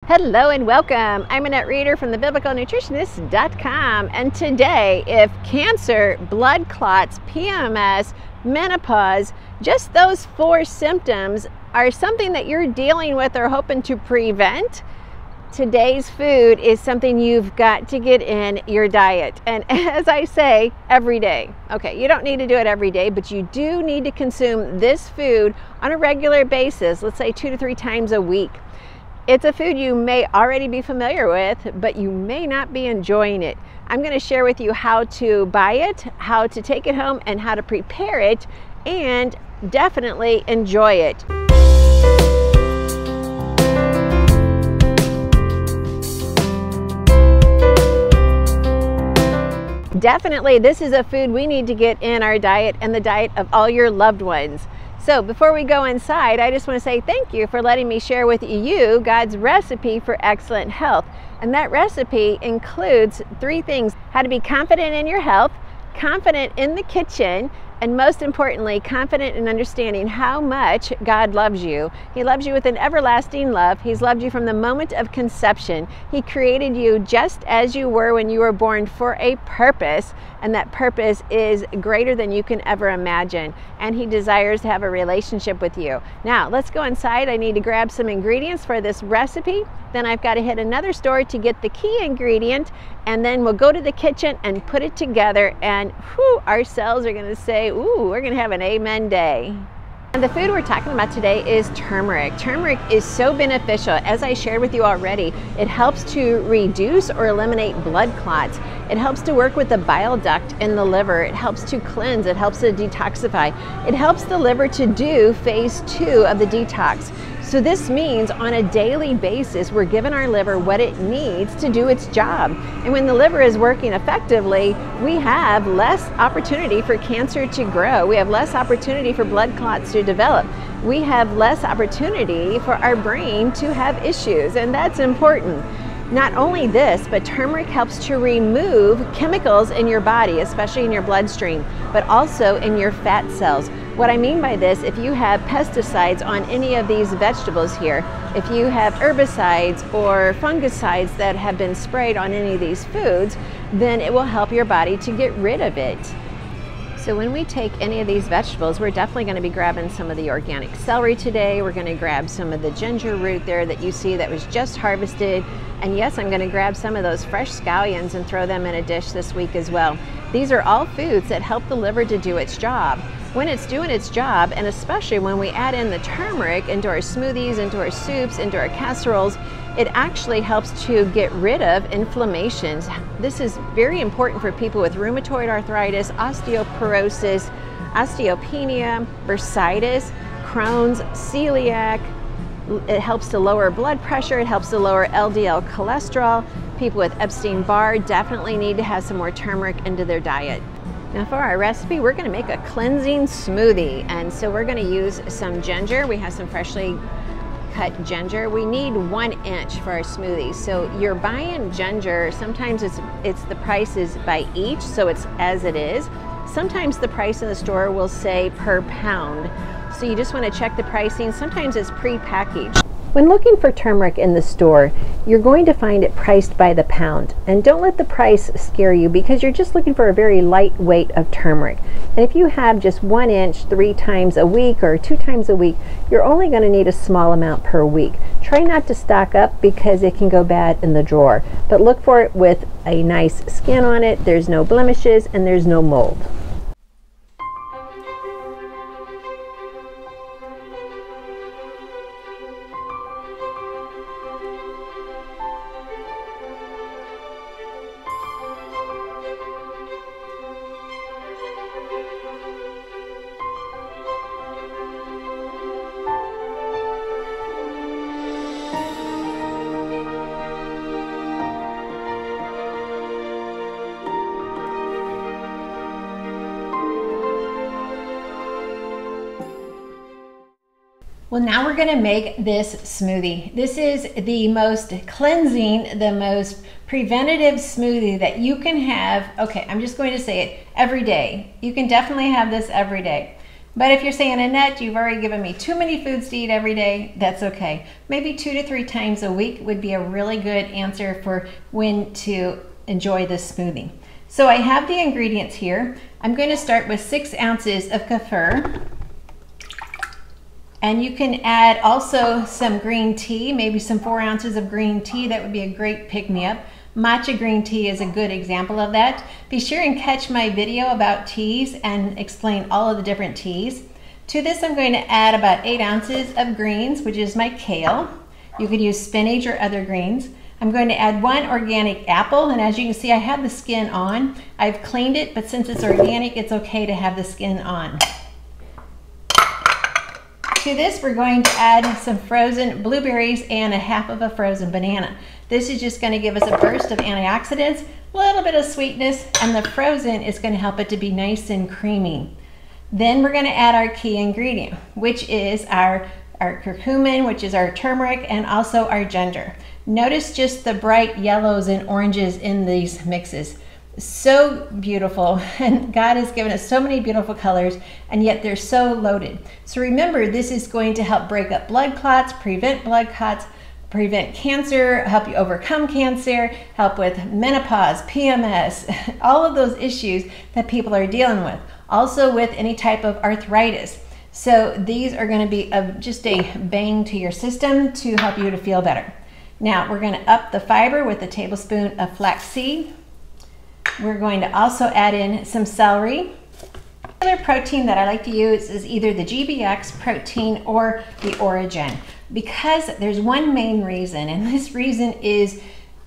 Hello and welcome. I'm Annette Reeder from thebiblicalnutritionist.com, and today, if cancer, blood clots, PMS, menopause, just those 4 symptoms are something that you're dealing with or hoping to prevent, today's food is something you've got to get in your diet. And as I say, every day. Okay, you don't need to do it every day, but you do need to consume this food on a regular basis, let's say 2 to 3 times a week. It's a food you may already be familiar with, but you may not be enjoying it. I'm going to share with you how to buy it, how to take it home, and how to prepare it, and definitely enjoy it. Definitely, this is a food we need to get in our diet and the diet of all your loved ones. So before we go inside, I just want to say thank you for letting me share with you God's recipe for excellent health. And that recipe includes 3 things: how to be confident in your health, confident in the kitchen, and most importantly, confident in understanding how much God loves you. He loves you with an everlasting love. He's loved you from the moment of conception. He created you just as you were when you were born for a purpose, and that purpose is greater than you can ever imagine. And He desires to have a relationship with you. Now, let's go inside. I need to grab some ingredients for this recipe. Then I've got to hit another store to get the key ingredient, and then we'll go to the kitchen and put it together, and whew, our cells are going to say, ooh, we're going to have an amen day. And the food we're talking about today is turmeric. Turmeric is so beneficial. As I shared with you already, it helps to reduce or eliminate blood clots. It helps to work with the bile duct in the liver. It helps to cleanse. It helps to detoxify. It helps the liver to do phase 2 of the detox. So this means on a daily basis, we're giving our liver what it needs to do its job. And when the liver is working effectively, we have less opportunity for cancer to grow. We have less opportunity for blood clots to develop. We have less opportunity for our brain to have issues, and that's important. Not only this, but turmeric helps to remove chemicals in your body, especially in your bloodstream, but also in your fat cells. What I mean by this, if you have pesticides on any of these vegetables here, if you have herbicides or fungicides that have been sprayed on any of these foods, then it will help your body to get rid of it. So when we take any of these vegetables, we're definitely going to be grabbing some of the organic celery today. We're going to grab some of the ginger root there that you see that was just harvested. And yes, I'm going to grab some of those fresh scallions and throw them in a dish this week as well. These are all foods that help the liver to do its job. When it's doing its job, and especially when we add in the turmeric into our smoothies, into our soups, into our casseroles, it actually helps to get rid of inflammations. This is very important for people with rheumatoid arthritis, osteoporosis, osteopenia, bursitis, Crohn's, celiac. It helps to lower blood pressure. It helps to lower LDL cholesterol. People with Epstein-Barr definitely need to have some more turmeric into their diet. Now for our recipe, we're going to make a cleansing smoothie. And so we're going to use some ginger. We have some freshly cut ginger. We need 1 inch for our smoothie. So you're buying ginger, sometimes it's the price is by each, so it's as it is. Sometimes the price in the store will say per pound. So you just want to check the pricing. Sometimes it's pre-packaged. When looking for turmeric in the store, you're going to find it priced by the pound. And don't let the price scare you, because you're just looking for a very light weight of turmeric. And if you have just 1 inch 3 times a week or 2 times a week, you're only going to need a small amount per week. Try not to stock up because it can go bad in the drawer. But look for it with a nice skin on it, there's no blemishes, and there's no mold. Well, now we're going to make this smoothie. This is the most cleansing, the most preventative smoothie that you can have. Okay, I'm just going to say it every day. You can definitely have this every day. But if you're saying, Annette, you've already given me too many foods to eat every day, that's okay. Maybe 2 to 3 times a week would be a really good answer for when to enjoy this smoothie. So I have the ingredients here. I'm going to start with 6 ounces of kefir. And you can add also some green tea, maybe some 4 ounces of green tea. That would be a great pick-me-up. Matcha green tea is a good example of that. Be sure and catch my video about teas and explain all of the different teas. To this, I'm going to add about 8 ounces of greens, which is my kale. You could use spinach or other greens. I'm going to add 1 organic apple, and as you can see, I have the skin on. I've cleaned it, but since it's organic, it's okay to have the skin on. To this, we're going to add some frozen blueberries and 1/2 of a frozen banana. This is just going to give us a burst of antioxidants, a little bit of sweetness, and the frozen is going to help it to be nice and creamy. Then we're going to add our key ingredient, which is our curcumin, which is our turmeric, and also our ginger. Notice just the bright yellows and oranges in these mixes. So beautiful, and God has given us so many beautiful colors, and yet they're so loaded. So remember, this is going to help break up blood clots, prevent blood clots, prevent cancer, help you overcome cancer, help with menopause, PMS, all of those issues that people are dealing with. Also with any type of arthritis. So these are going to be just a bang to your system to help you to feel better. Now we're going to up the fiber with a tablespoon of flaxseed. We're going to also add in some celery. Another protein that I like to use is either the GBX protein or the Origin, because there's one main reason, and this reason is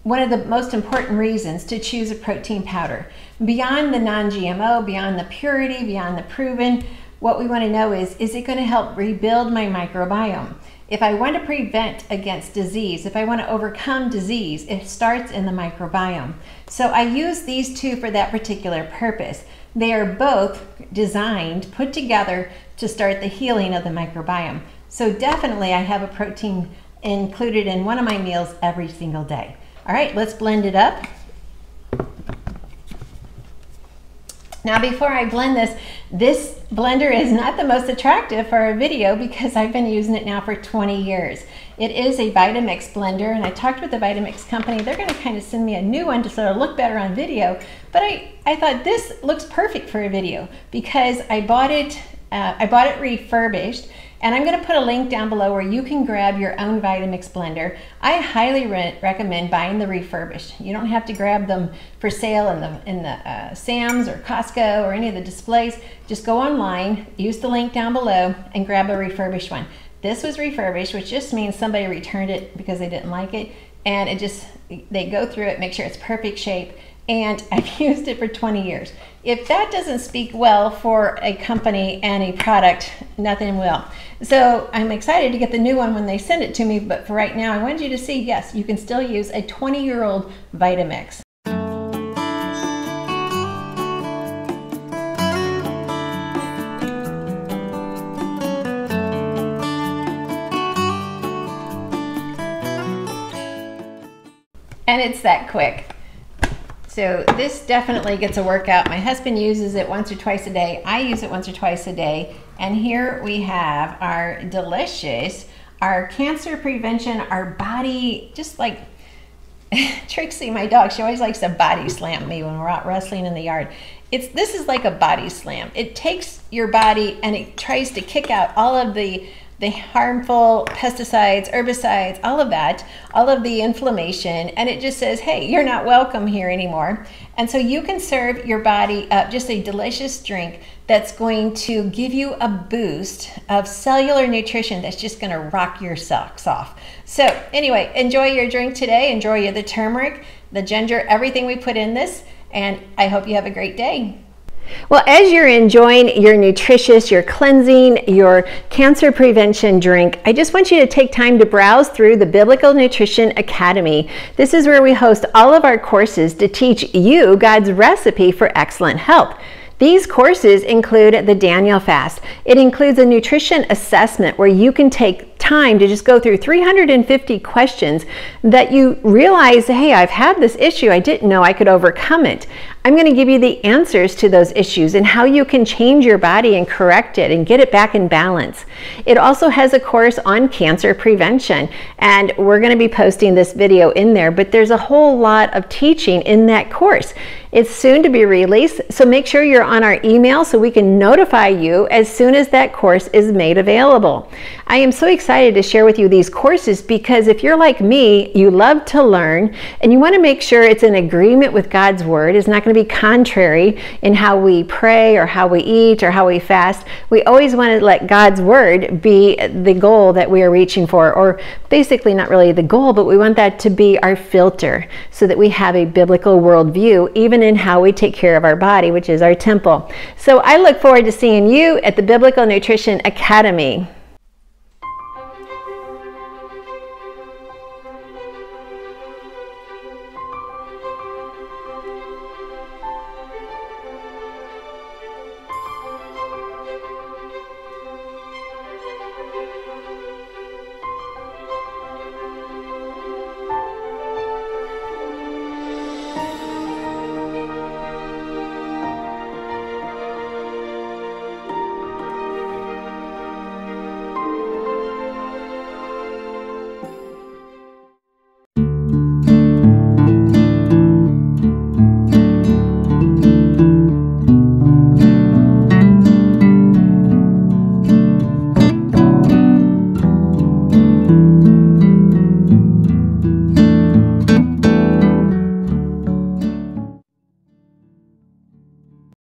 one of the most important reasons to choose a protein powder. Beyond the non-GMO, beyond the purity, beyond the proven, what we want to know is it going to help rebuild my microbiome? If I want to prevent against disease, if I want to overcome disease, it starts in the microbiome. So I use these two for that particular purpose. They are both designed, put together to start the healing of the microbiome. So definitely I have a protein included in one of my meals every single day. All right, let's blend it up. Now before I blend this blender is not the most attractive for a video because I've been using it now for 20 years. It is a Vitamix blender, and I talked with the Vitamix company. They're going to kind of send me a new one to sort of look better on video, but I thought this looks perfect for a video because I bought it refurbished, and I'm going to put a link down below where you can grab your own Vitamix blender. I highly recommend buying the refurbished. You don't have to grab them for sale in the Sam's or Costco or any of the displays. Just go online, use the link down below, and grab a refurbished one. This was refurbished, which just means somebody returned it because they didn't like it, and they go through it, make sure it's perfect shape, and I've used it for 20 years. If that doesn't speak well for a company and a product, nothing will. So I'm excited to get the new one when they send it to me, but for right now, I wanted you to see, yes, you can still use a 20-year-old Vitamix. And it's that quick. So this definitely gets a workout. My husband uses it once or twice a day. I use it once or twice a day. And here we have our delicious, our cancer prevention, our body, just like Trixie, my dog, she always likes to body slam me when we're out wrestling in the yard. This is like a body slam. It takes your body and it tries to kick out all of the harmful pesticides, herbicides, all of that, all of the inflammation, and it just says, hey, you're not welcome here anymore. And so you can serve your body just a delicious drink that's going to give you a boost of cellular nutrition that's just going to rock your socks off. So anyway, enjoy your drink today. Enjoy the turmeric, the ginger, everything we put in this, and I hope you have a great day. Well, as you're enjoying your nutritious, your cleansing, your cancer prevention drink, I just want you to take time to browse through the Biblical Nutrition Academy. This is where we host all of our courses to teach you God's recipe for excellent health. These courses include the Daniel fast. It includes a nutrition assessment where you can take time to just go through 350 questions that you realize, hey, I've had this issue, I didn't know I could overcome it. I'm going to give you the answers to those issues and how you can change your body and correct it and get it back in balance. It also has a course on cancer prevention, and we're going to be posting this video in there, but there's a whole lot of teaching in that course. It's soon to be released, so make sure you're on our email so we can notify you as soon as that course is made available. I am so excited to share with you these courses because if you're like me, you love to learn and you want to make sure it's in agreement with God's Word. It's not going to be contrary in how we pray or how we eat or how we fast. We always want to let God's Word be the goal that we are reaching for, or basically not really the goal, but we want that to be our filter so that we have a biblical worldview even in how we take care of our body, which is our temple. So I look forward to seeing you at the Biblical Nutrition Academy.